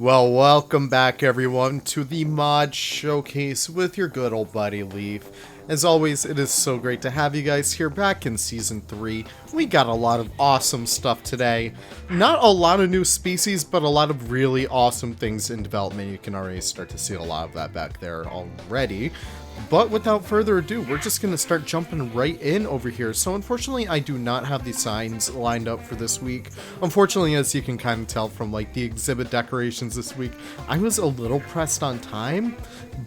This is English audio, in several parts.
Well, welcome back everyone to the mod showcase with your good old buddy Leaf. As always, it is so great to have you guys here back in Season 3. We got a lot of awesome stuff today. Not a lot of new species, but a lot of really awesome things in development. You can already start to see a lot of that back there already. But without further ado, we're just going to start jumping right in over here. So unfortunately, I do not have the signs lined up for this week. Unfortunately, as you can kind of tell from like the exhibit decorations this week, I was a little pressed on time.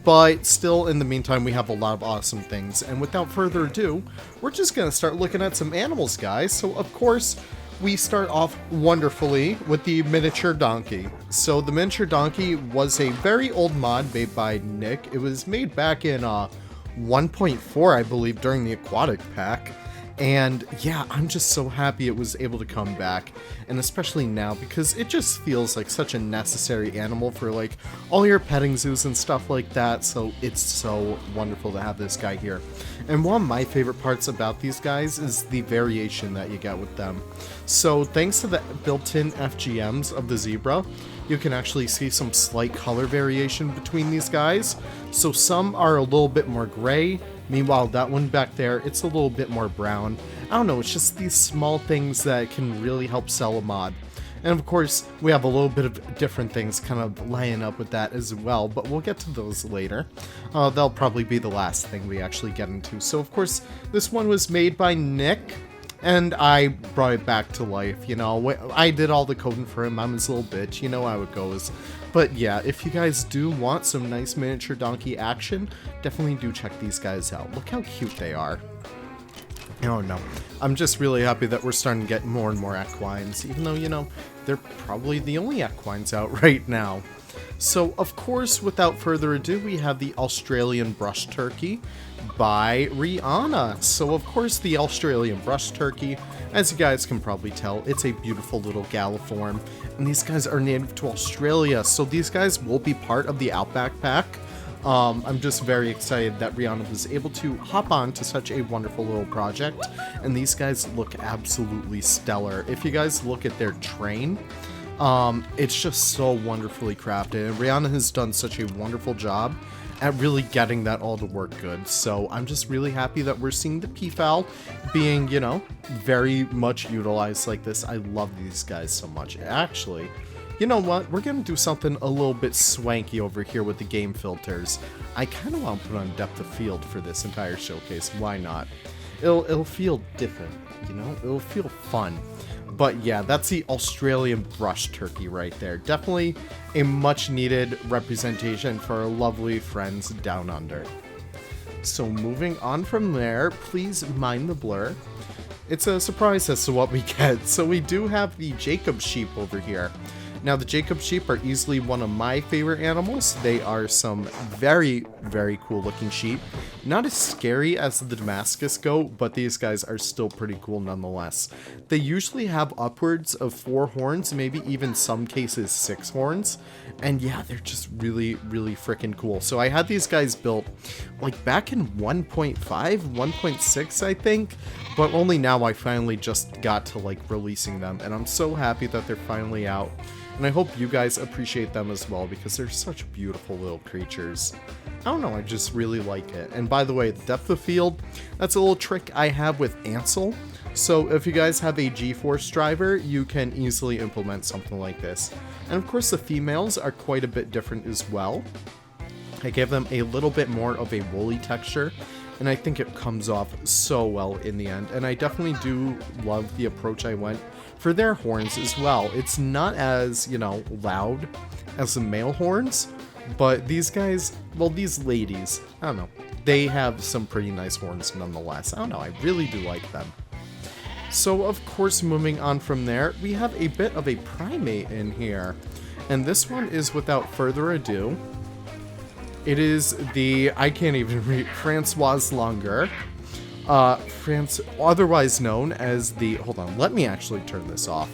But still, in the meantime, we have a lot of awesome things. And without further ado, we're just going to start looking at some animals, guys. So of course, we start off wonderfully with the miniature donkey. So the miniature donkey was a very old mod made by Nick. It was made back in 1.4, I believe, during the aquatic pack. And yeah, I'm just so happy it was able to come back, and especially now because it just feels like such a necessary animal for like all your petting zoos and stuff like that. So it's so wonderful to have this guy here. And one of my favorite parts about these guys is the variation that you get with them. So thanks to the built-in FGMs of the zebra, you can actually see some slight color variation between these guys. So some are a little bit more gray. Meanwhile, that one back there, it's a little bit more brown. I don't know, it's just these small things that can really help sell a mod. And of course, we have a little bit of different things kind of laying up with that as well, but we'll get to those later. They'll probably be the last thing we actually get into. So of course, this one was made by Nick, and I brought it back to life. You know, I did all the coding for him. I'm his little bitch, you know how it goes. But yeah, if you guys do want some nice miniature donkey action, definitely do check these guys out. Look how cute they are. Oh no, I'm just really happy that we're starting to get more and more equines, even though, you know, they're probably the only equines out right now. So, of course, without further ado, we have the Australian Brushturkey by Rihanna. So, of course, the Australian Brushturkey, as you guys can probably tell, it's a beautiful little galliform. And these guys are native to Australia, so these guys will be part of the Outback Pack. I'm just very excited that Rihanna was able to hop on to such a wonderful little project. And these guys look absolutely stellar. If you guys look at their train, it's just so wonderfully crafted, and Rihanna has done such a wonderful job at really getting that all to work good. So I'm just really happy that we're seeing the peafowl being, you know, very much utilized like this. I love these guys so much. Actually, you know what? We're gonna do something a little bit swanky over here with the game filters. I kind of want to put on depth of field for this entire showcase. Why not? It'll feel different, you know? It'll feel fun. But yeah, that's the Australian Brushturkey right there. Definitely a much needed representation for our lovely friends down under. So moving on from there, please mind the blur. It's a surprise as to what we get. So we do have the Jacob sheep over here. Now, the Jacob sheep are easily one of my favorite animals. They are some very, very cool looking sheep. Not as scary as the Damascus goat, but these guys are still pretty cool nonetheless. They usually have upwards of 4 horns, maybe even some cases 6 horns. And yeah, they're just really, really freaking cool. So I had these guys built like back in 1.5, 1.6, I think. But only now I finally just got to like releasing them. And I'm so happy that they're finally out. And I hope you guys appreciate them as well, because they're such beautiful little creatures. I don't know, I just really like it. And by the way, the depth of field, that's a little trick I have with Ansel. So if you guys have a G-Force driver, you can easily implement something like this. And of course the females are quite a bit different as well. I gave them a little bit more of a woolly texture, and I think it comes off so well in the end. And I definitely do love the approach I went for their horns as well. It's not as, you know, loud as the male horns, but these guys, well, these ladies, I don't know, they have some pretty nice horns nonetheless. I don't know, I really do like them. So, of course, moving on from there, we have a bit of a primate in here. And this one is, without further ado, it is the, I can't even read, Francois Longer. Otherwise known as the, hold on, let me actually turn this off,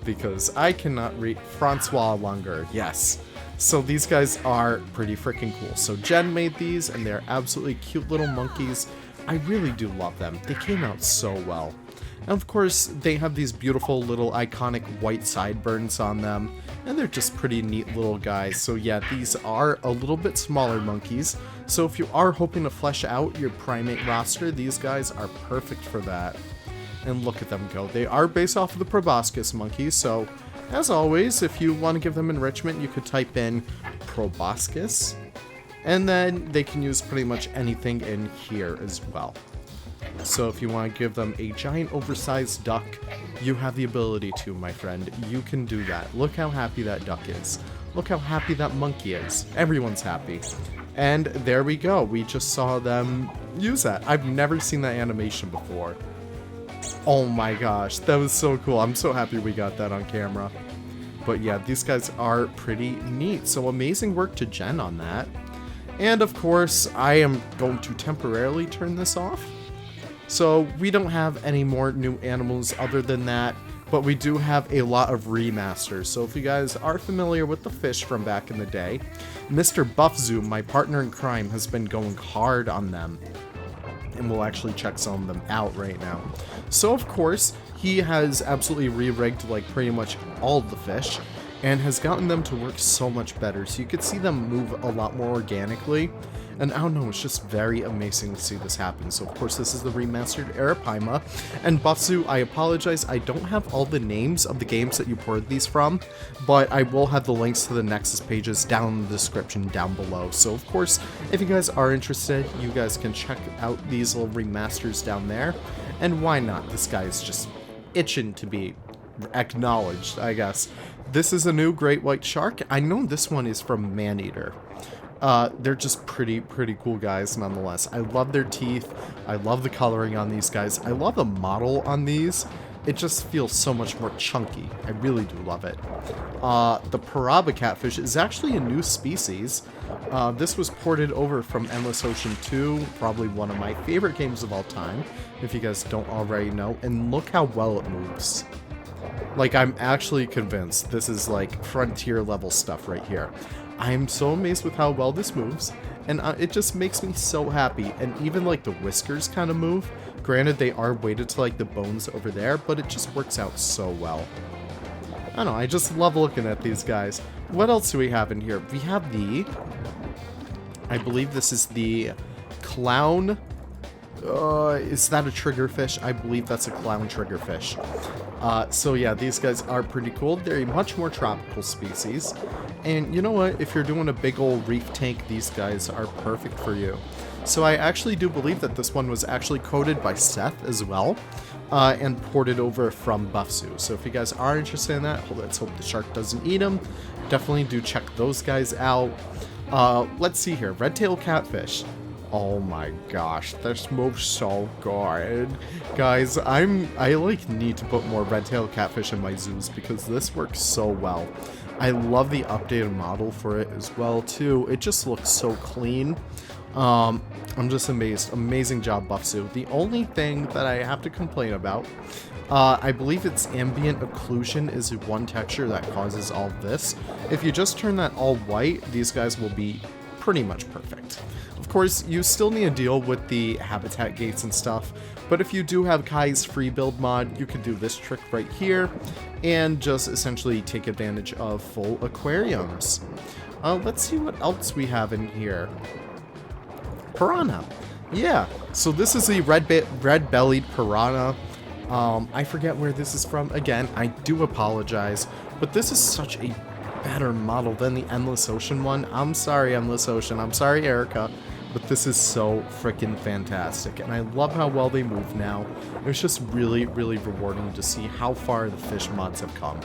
because I cannot read, Francois Longer, yes. So these guys are pretty freaking cool. So Jen made these, and they're absolutely cute little monkeys. I really do love them. They came out so well. And of course, they have these beautiful little iconic white sideburns on them. and they're just pretty neat little guys. So yeah, these are a little bit smaller monkeys, so if you are hoping to flesh out your primate roster, these guys are perfect for that. And look at them go. They are based off of the proboscis monkeys, so as always, if you want to give them enrichment, you could type in proboscis, and then they can use pretty much anything in here as well. So if you want to give them a giant oversized duck, you have the ability to, my friend. You can do that. Look how happy that duck is. Look how happy that monkey is. Everyone's happy. And there we go. We just saw them use that. I've never seen that animation before. Oh my gosh, that was so cool. I'm so happy we got that on camera. But yeah, these guys are pretty neat. So amazing work to Jen on that. And of course, I am going to temporarily turn this off. So we don't have any more new animals other than that, but we do have a lot of remasters. So if you guys are familiar with the fish from back in the day, Mr. Buffzoo, my partner in crime, has been going hard on them. And we'll actually check some of them out right now. So of course, he has absolutely re-rigged like pretty much all of the fish, and has gotten them to work so much better. So you could see them move a lot more organically. And I don't know, it's just very amazing to see this happen. So of course this is the remastered Arapaima. And Buffzoo, I apologize, I don't have all the names of the games that you ported these from, but I will have the links to the Nexus pages down in the description down below. So of course, if you guys are interested, you guys can check out these little remasters down there. And why not? This guy is just itching to be acknowledged, I guess. This is a new great white shark. I know this one is from Maneater. They're just pretty cool guys nonetheless. I love their teeth. I love the coloring on these guys. I love the model on these. It just feels so much more chunky. I really do love it. The Piraiba catfish is actually a new species. This was ported over from Endless Ocean 2, probably one of my favorite games of all time, if you guys don't already know. And look how well it moves. Like, I'm actually convinced this is like frontier level stuff right here. I am so amazed with how well this moves, and it just makes me so happy. And even like the whiskers kind of move. Granted, they are weighted to like the bones over there, but it just works out so well. I don't know, I just love looking at these guys. What else do we have in here? We have the, I believe this is the clown. Is that a triggerfish? I believe that's a clown triggerfish. So yeah, these guys are pretty cool. They're a much more tropical species. And you know what? If you're doing a big old reef tank, these guys are perfect for you. So I actually do believe that this one was actually coded by Seth as well, and ported over from Buffzoo. So if you guys are interested in that, let's hope the shark doesn't eat them. Definitely do check those guys out. Let's see here. Red-tailed catfish. Oh my gosh, this moves so good. Guys, I like need to put more red-tailed catfish in my zoos because this works so well. I love the updated model for it as well too. It just looks so clean. I'm just amazed. Amazing job, Buffzoo. The only thing that I have to complain about, I believe it's ambient occlusion is one texture that causes all this. If you just turn that all white, these guys will be pretty much perfect. Of course, you still need to deal with the habitat gates and stuff, but if you do have Kai's free build mod, you can do this trick right here and just essentially take advantage of full aquariums. Let's see what else we have in here. Piranha. Yeah, so this is the red-bellied piranha. I forget where this is from. Again, I do apologize, but this is such a better model than the Endless Ocean one. I'm sorry, Endless Ocean. I'm sorry, Erica. But this is so freaking fantastic. And I love how well they move now. It's just really rewarding to see how far the fish mods have come.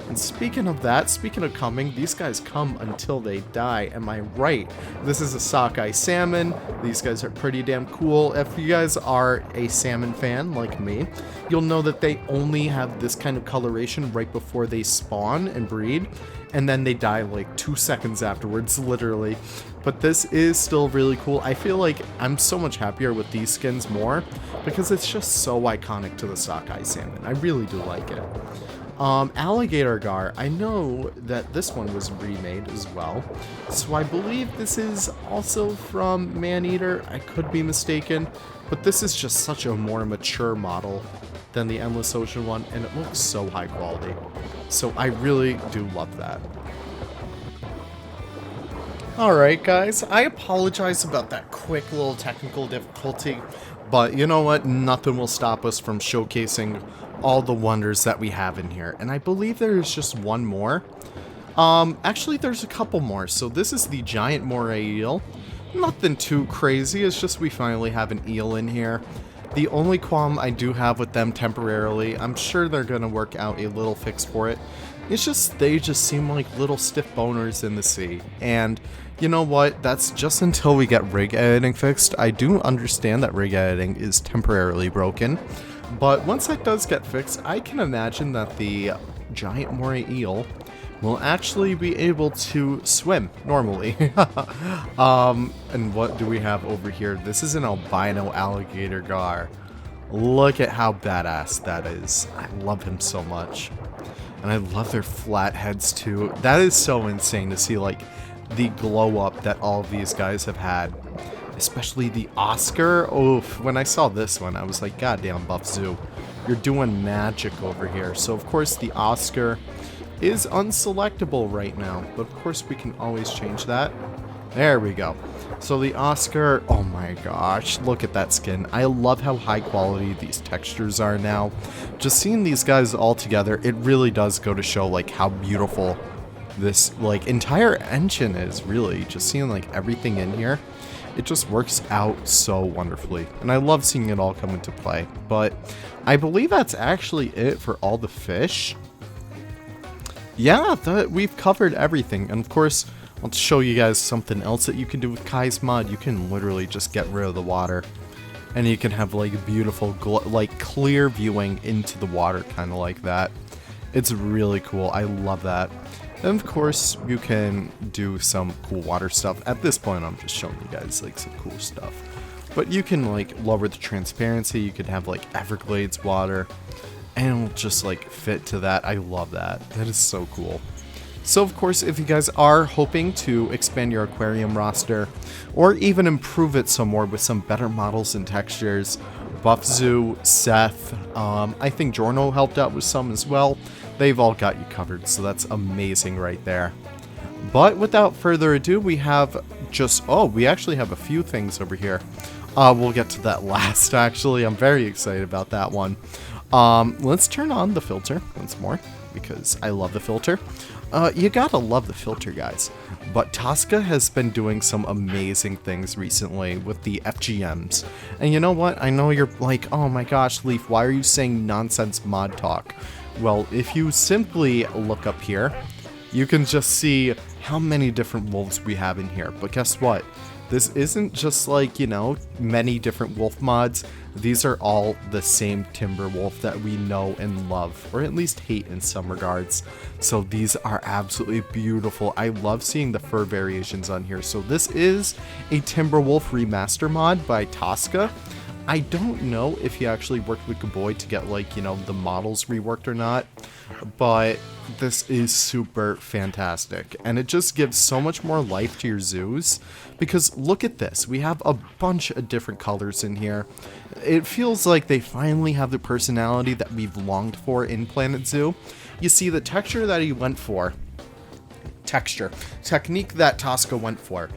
And speaking of that, speaking of coming, these guys come until they die. Am I right? This is a Sockeye salmon. These guys are pretty damn cool. If you guys are a salmon fan like me, you'll know that they only have this kind of coloration right before they spawn and breed. And then they die like 2 seconds afterwards, literally. But this is still really cool. I feel like I'm so much happier with these skins more because it's just so iconic to the Sockeye salmon. I really do like it. Alligator gar, I know that this one was remade as well, so I believe this is also from Maneater. I could be mistaken, but this is just such a more mature model. than the Endless Ocean one, and it looks so high quality. So I really do love that. Alright guys, I apologize about that quick little technical difficulty, but you know what, nothing will stop us from showcasing all the wonders that we have in here. And I believe there is just one more. Actually there's a couple more. So this is the giant moray eel. Nothing too crazy, it's just we finally have an eel in here. The only qualm I do have with them temporarily, I'm sure they're going to work out a little fix for it. It's just, they just seem like little stiff boners in the sea. And you know what, that's just until we get rig editing fixed. I do understand that rig editing is temporarily broken. But once that does get fixed, I can imagine that the giant moray eel will actually be able to swim normally. And what do we have over here? This is an albino alligator gar. Look at how badass that is. I love him so much. And I love their flat heads too. That is so insane to see, like, the glow up that all of these guys have had. Especially the Oscar. Oof, when I saw this one, I was like, goddamn Buffzoo, you're doing magic over here. So of course the Oscar is unselectable right now, but of course we can always change that. There we go. So the Oscar, oh my gosh, look at that skin. I love how high quality these textures are now. Just seeing these guys all together, it really does go to show like how beautiful this like entire engine is, really. Just seeing like everything in here, it just works out so wonderfully. And I love seeing it all come into play. But I believe that's actually it for all the fish. Yeah, we've covered everything. And of course, I'll show you guys something else that you can do with Kai's mod. You can literally just get rid of the water. And you can have like beautiful, like clear viewing into the water, kind of like that. It's really cool. I love that. And of course, you can do some cool water stuff. At this point, I'm just showing you guys like some cool stuff. But you can like lower the transparency. You can have like Everglades water. And it'll just like fit to that. I love that. That is so cool. So of course, if you guys are hoping to expand your aquarium roster, or even improve it some more with some better models and textures, Buffzoo, Seth, I think Giorno helped out with some as well. They've all got you covered, so that's amazing right there. But without further ado, we have just, we actually have a few things over here. We'll get to that last, actually. I'm very excited about that one. Let's turn on the filter once more, because I love the filter. You gotta love the filter, guys. But Tosca has been doing some amazing things recently with the FGMs. And you know what? I know you're like, oh my gosh, Leaf, why are you saying nonsense mod talk? Well, if you simply look up here, you can just see how many different wolves we have in here. But guess what? This isn't just like, you know, many different wolf mods. These are all the same timber wolf that we know and love, or at least hate in some regards. So these are absolutely beautiful. I love seeing the fur variations on here. So this is a timber wolf remaster mod by Tosca. I don't know if he actually worked with Gaboy to get, like, you know, the models reworked or not, but this is super fantastic, and it just gives so much more life to your zoos, because look at this. We have a bunch of different colors in here. It feels like they finally have the personality that we've longed for in Planet Zoo. You see, the texture that he went for, technique that Tosca went for.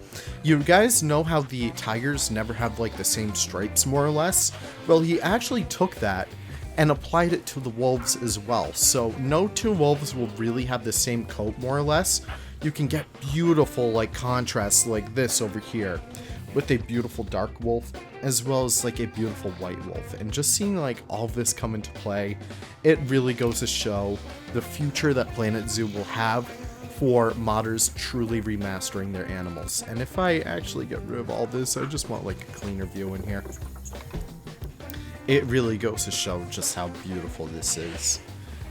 You guys know how the tigers never have like the same stripes, more or less? Well, he actually took that and applied it to the wolves as well. So no two wolves will really have the same coat, more or less. You can get beautiful like contrasts like this over here with a beautiful dark wolf, as well as like a beautiful white wolf. And just seeing like all of this come into play, it really goes to show the future that Planet Zoo will have for modders truly remastering their animals. And if I actually get rid of all this, I just want like a cleaner view in here. It really goes to show just how beautiful this is.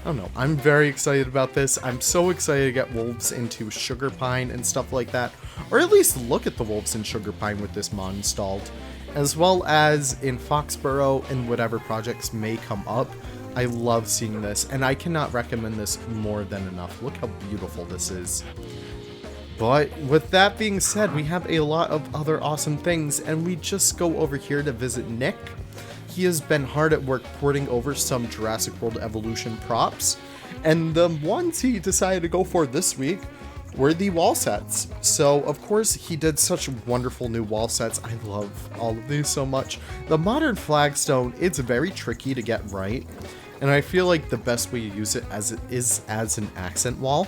I don't know, I'm very excited about this. I'm so excited to get wolves into Sugar Pine and stuff like that, or at least look at the wolves in Sugar Pine with this mod installed, as well as in Foxborough and whatever projects may come up. I love seeing this, and I cannot recommend this more than enough. Look how beautiful this is. But with that being said, we have a lot of other awesome things, and we just go over here to visit Nick. he has been hard at work porting over some Jurassic World Evolution props, and the ones he decided to go for this week were the wall sets. So of course he did such wonderful new wall sets. I love all of these so much. The modern flagstone, it's very tricky to get right, and I feel like the best way to use it is as an accent wall,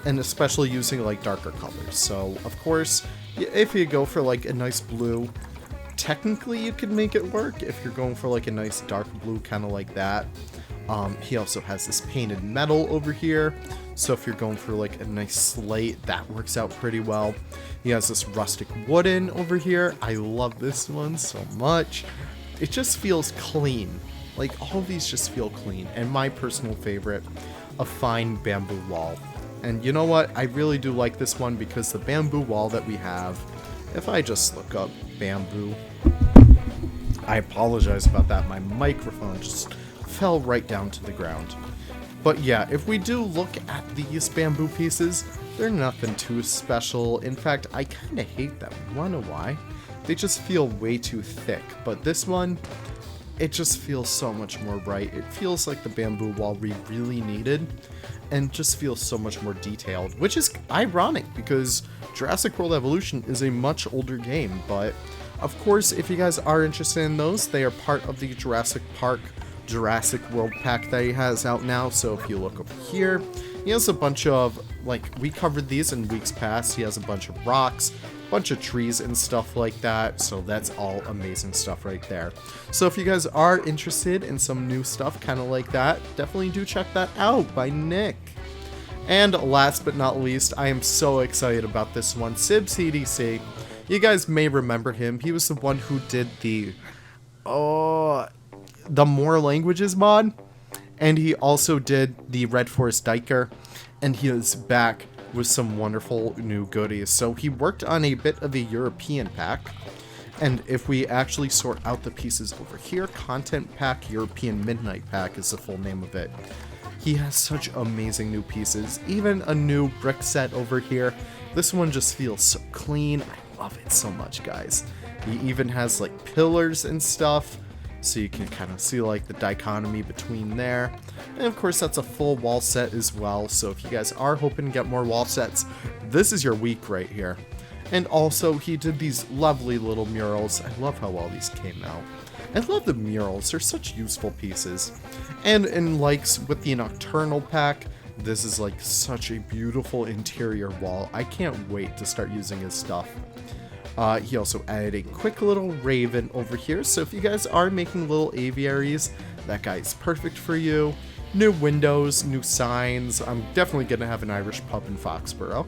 and especially using like darker colors. So of course, if you go for like a nice blue, technically you can make it work if you're going for like a nice dark blue, kind of like that. He also has this painted metal over here, so if you're going for like a nice slate, that works out pretty well. He has this rustic wooden over here. I love this one so much. It just feels clean. Like, all of these just feel clean. And my personal favorite, a fine bamboo wall. And you know what? I really do like this one because the bamboo wall that we have, if I just look up bamboo, I apologize about that. My microphone just fell right down to the ground. But yeah, if we do look at these bamboo pieces, they're nothing too special. In fact, I kind of hate them. Wanna know why? They just feel way too thick. But this one, it just feels so much more bright. It feels like the bamboo wall we really needed, and just feels so much more detailed, which is ironic because Jurassic World Evolution is a much older game. But of course, if you guys are interested in those, they are part of the Jurassic Park Jurassic World pack that he has out now. So if you look over here, he has a bunch of, like, we covered these in weeks past. He has a bunch of rocks, bunch of trees and stuff like that, so that's all amazing stuff right there. So if you guys are interested in some new stuff kind of like that, definitely do check that out by Nick. And last but not least, I am so excited about this one, SibCDC. You guys may remember him. He was the one who did the More Languages mod, and he also did the Red Forest Diker, and he is back with some wonderful new goodies. So he worked on a bit of a European pack, and if we actually sort out the pieces over here, Content Pack European Midnight Pack is the full name of it. He has such amazing new pieces, even a new brick set over here. This one just feels so clean. I love it so much, guys. He even has like pillars and stuff, so you can kind of see like the dichotomy between there. And of course that's a full wall set as well, so if you guys are hoping to get more wall sets, this is your week right here. And also he did these lovely little murals. I love how all these came out. I love the murals, they're such useful pieces. And in likes with the Nocturnal pack, this is like such a beautiful interior wall. I can't wait to start using his stuff. He also added a quick little raven over here, so if you guys are making little aviaries, that guy is perfect for you. New windows, new signs. I'm definitely going to have an Irish pub in Foxborough.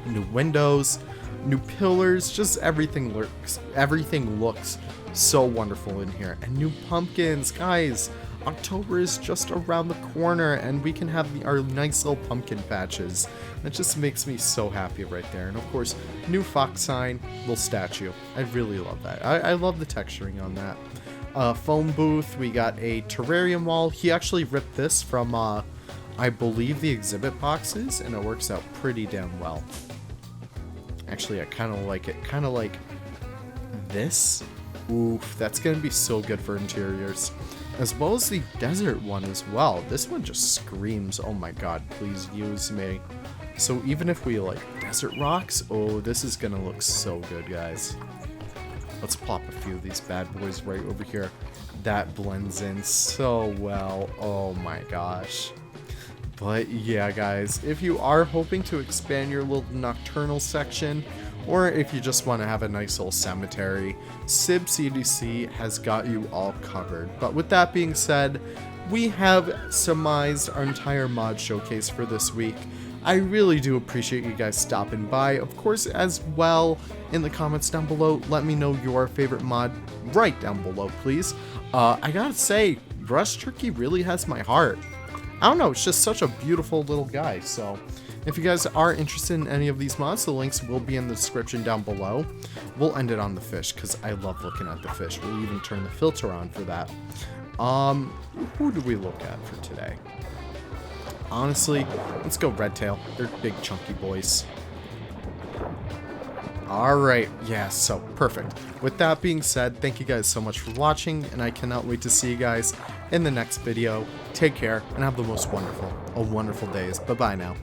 New windows, new pillars, just everything looks so wonderful in here. And new pumpkins, guys. October is just around the corner, and we can have our nice little pumpkin patches. That just makes me so happy right there. And of course, new fox sign, little statue. I really love that. I love the texturing on that. Phone booth, we got a terrarium wall. He actually ripped this from, I believe, the exhibit boxes, and it works out pretty damn well. Actually, I kind of like it. Kind of like this. Oof, that's going to be so good for interiors. As well as the desert one as well. This one just screams, oh my god, please use me. So even if we like desert rocks, oh, this is gonna look so good, guys. Let's plop a few of these bad boys right over here. That blends in so well, oh my gosh. But yeah, guys, if you are hoping to expand your little nocturnal section, or if you just want to have a nice little cemetery, SibCDC has got you all covered. But with that being said, we have surmised our entire mod showcase for this week. I really do appreciate you guys stopping by. Of course, as well, in the comments down below, let me know your favorite mod right down below, please. I gotta say, Brushturkey really has my heart. I don't know, it's just such a beautiful little guy, so if you guys are interested in any of these mods, the links will be in the description down below. We'll end it on the fish, because I love looking at the fish. We'll even turn the filter on for that. Who do we look at for today? Honestly, let's go Redtail. They're big chunky boys. Alright, yeah, so perfect. With that being said, thank you guys so much for watching, and I cannot wait to see you guys in the next video. Take care, and have the most wonderful days. Bye-bye now.